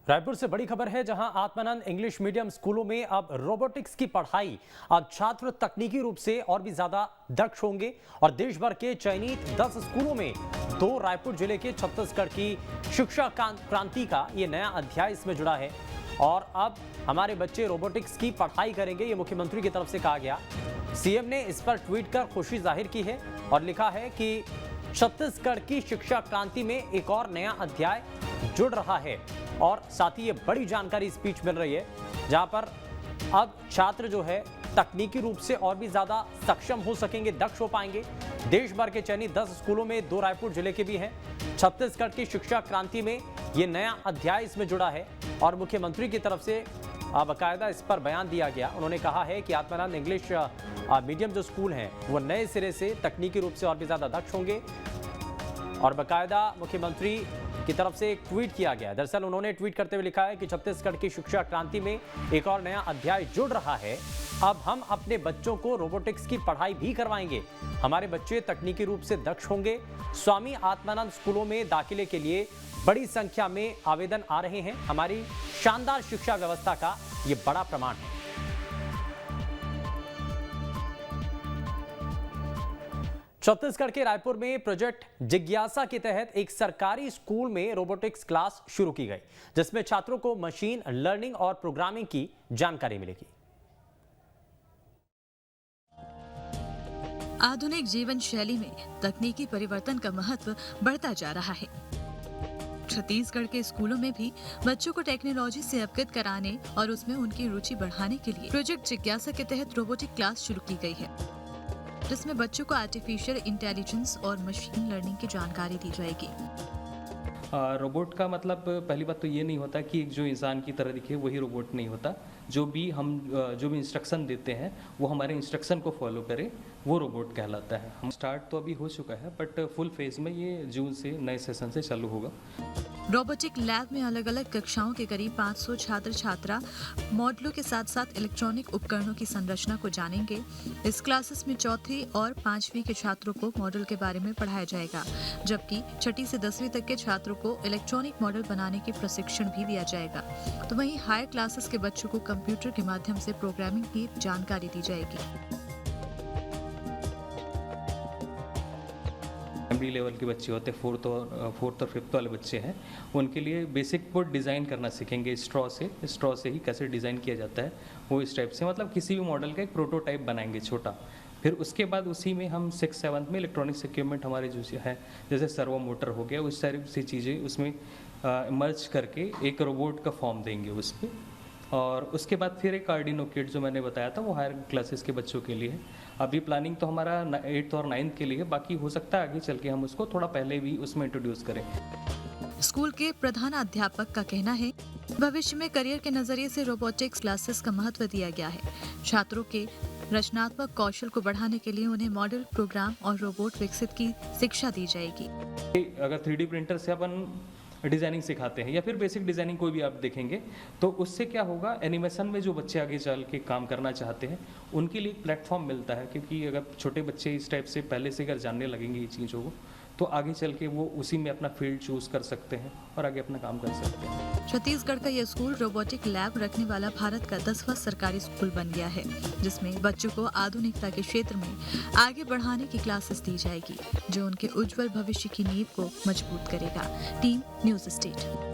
रायपुर से बड़ी खबर है, जहां आत्मानंद इंग्लिश मीडियम स्कूलों में अब रोबोटिक्स की पढ़ाई। अब छात्र तकनीकी रूप से और भी ज्यादा दक्ष होंगे और देश भर के चयनित 10 स्कूलों में 2 रायपुर जिले के छत्तीसगढ़ की शिक्षा क्रांति का ये नया अध्याय इसमें जुड़ा है। और अब हमारे बच्चे रोबोटिक्स की पढ़ाई करेंगे, ये मुख्यमंत्री की तरफ से कहा गया। सीएम ने इस पर ट्वीट कर खुशी जाहिर की है और लिखा है कि छत्तीसगढ़ की शिक्षा क्रांति में एक और नया अध्याय जुड़ रहा है। और साथ ही ये बड़ी जानकारी स्पीच मिल रही है, जहां पर अब छात्र जो है तकनीकी रूप से और भी ज्यादा सक्षम हो सकेंगे, दक्ष हो पाएंगे। देश भर के चयनित 10 स्कूलों में 2 रायपुर जिले के भी हैं। छत्तीसगढ़ की शिक्षा क्रांति में ये नया अध्याय इसमें जुड़ा है और मुख्यमंत्री की तरफ से बाकायदा इस पर बयान दिया गया। उन्होंने कहा है कि आत्मानंद इंग्लिश मीडियम जो स्कूल हैं वो नए सिरे से तकनीकी रूप से और भी ज्यादा दक्ष होंगे। और बाकायदा मुख्यमंत्री की तरफ से एक ट्वीट किया गया। दरअसल उन्होंने ट्वीट करते हुए लिखा है कि छत्तीसगढ़ की शिक्षा क्रांति में एक और नया अध्याय जुड़ रहा है। अब हम अपने बच्चों को रोबोटिक्स की पढ़ाई भी करवाएंगे। हमारे बच्चे तकनीकी रूप से दक्ष होंगे। स्वामी आत्मानंद स्कूलों में दाखिले के लिए बड़ी संख्या में आवेदन आ रहे हैं। हमारी शानदार शिक्षा व्यवस्था का ये बड़ा प्रमाण है। छत्तीसगढ़ के रायपुर में प्रोजेक्ट जिज्ञासा के तहत एक सरकारी स्कूल में रोबोटिक्स क्लास शुरू की गई, जिसमें छात्रों को मशीन लर्निंग और प्रोग्रामिंग की जानकारी मिलेगी। आधुनिक जीवन शैली में तकनीकी परिवर्तन का महत्व बढ़ता जा रहा है। छत्तीसगढ़ के स्कूलों में भी बच्चों को टेक्नोलॉजी से अवगत कराने और उसमें उनकी रुचि बढ़ाने के लिए प्रोजेक्ट जिज्ञासा के तहत रोबोटिक क्लास शुरू की गई है, जिसमें बच्चों को आर्टिफिशियल इंटेलिजेंस और मशीन लर्निंग की जानकारी दी जाएगी। रोबोट का मतलब पहली बात तो ये नहीं होता कि जो इंसान की तरह दिखे वही रोबोट नहीं होता। जो भी इंस्ट्रक्शन देते हैं वो हमारे इंस्ट्रक्शन को फॉलो करे, वो रोबोट कहलाता है। हम स्टार्ट तो अभी हो चुका है, बट फुल फेज में ये जून से नए सेशन से चालू होगा। रोबोटिक लैब में अलग अलग कक्षाओं के करीब 500 छात्र छात्रा मॉडलों के साथ साथ इलेक्ट्रॉनिक उपकरणों की संरचना को जानेंगे। इस क्लासेस में 4वीं और 5वीं के छात्रों को मॉडल के बारे में पढ़ाया जाएगा, जबकि 6ठी से 10वीं तक के छात्रों को इलेक्ट्रॉनिक मॉडल बनाने के प्रशिक्षण भी दिया जाएगा। तो वहीं हायर क्लासेस के बच्चों को कंप्यूटर के माध्यम से प्रोग्रामिंग की जानकारी दी जाएगी। प्राइमरी लेवल के बच्चे होते हैं, फोर्थ और फिफ्थ वाले बच्चे हैं, उनके लिए बेसिक कोड डिज़ाइन करना सीखेंगे। स्ट्रॉ से ही कैसे डिज़ाइन किया जाता है वो इस टाइप से, मतलब किसी भी मॉडल का एक प्रोटोटाइप बनाएंगे छोटा। फिर उसके बाद उसी में हम 6-7 में इलेक्ट्रॉनिक्स इक्विपमेंट हमारे जो है, जैसे सर्वो मोटर हो गया, उस टाइप से चीज़ें उसमें मर्ज करके एक रोबोट का फॉर्म देंगे उसमें। और उसके बाद फिर एक आर्डिनो किट जो मैंने बताया था वो हायर क्लासेस के बच्चों के लिए है। अभी प्लानिंग तो हमारा 8th और 9th के लिए है, बाकी हो सकता है आगे चल के हम उसको थोड़ा पहले भी उसमें इंट्रोड्यूस करें। स्कूल के प्रधानाध्यापक का कहना है, भविष्य में करियर के नजरिए से रोबोटिक्स क्लासेस का महत्व दिया गया है। छात्रों के रचनात्मक कौशल को बढ़ाने के लिए उन्हें मॉडल, प्रोग्राम और रोबोट विकसित की शिक्षा दी जाएगी। अगर 3D प्रिंटर से अपन डिज़ाइनिंग सिखाते हैं या फिर बेसिक डिज़ाइनिंग कोई भी आप देखेंगे, तो उससे क्या होगा, एनिमेशन में जो बच्चे आगे चल के काम करना चाहते हैं उनके लिए एक प्लेटफॉर्म मिलता है। क्योंकि अगर छोटे बच्चे इस टाइप से पहले से अगर जानने लगेंगे ये चीज़ों को, तो आगे चल के वो उसी में अपना फील्ड चूज कर सकते हैं और आगे अपना काम कर सकते हैं। छत्तीसगढ़ का यह स्कूल रोबोटिक लैब रखने वाला भारत का 10वां सरकारी स्कूल बन गया है, जिसमें बच्चों को आधुनिकता के क्षेत्र में आगे बढ़ाने की क्लासेस दी जाएगी, जो उनके उज्जवल भविष्य की नींव को मजबूत करेगा। Team news state.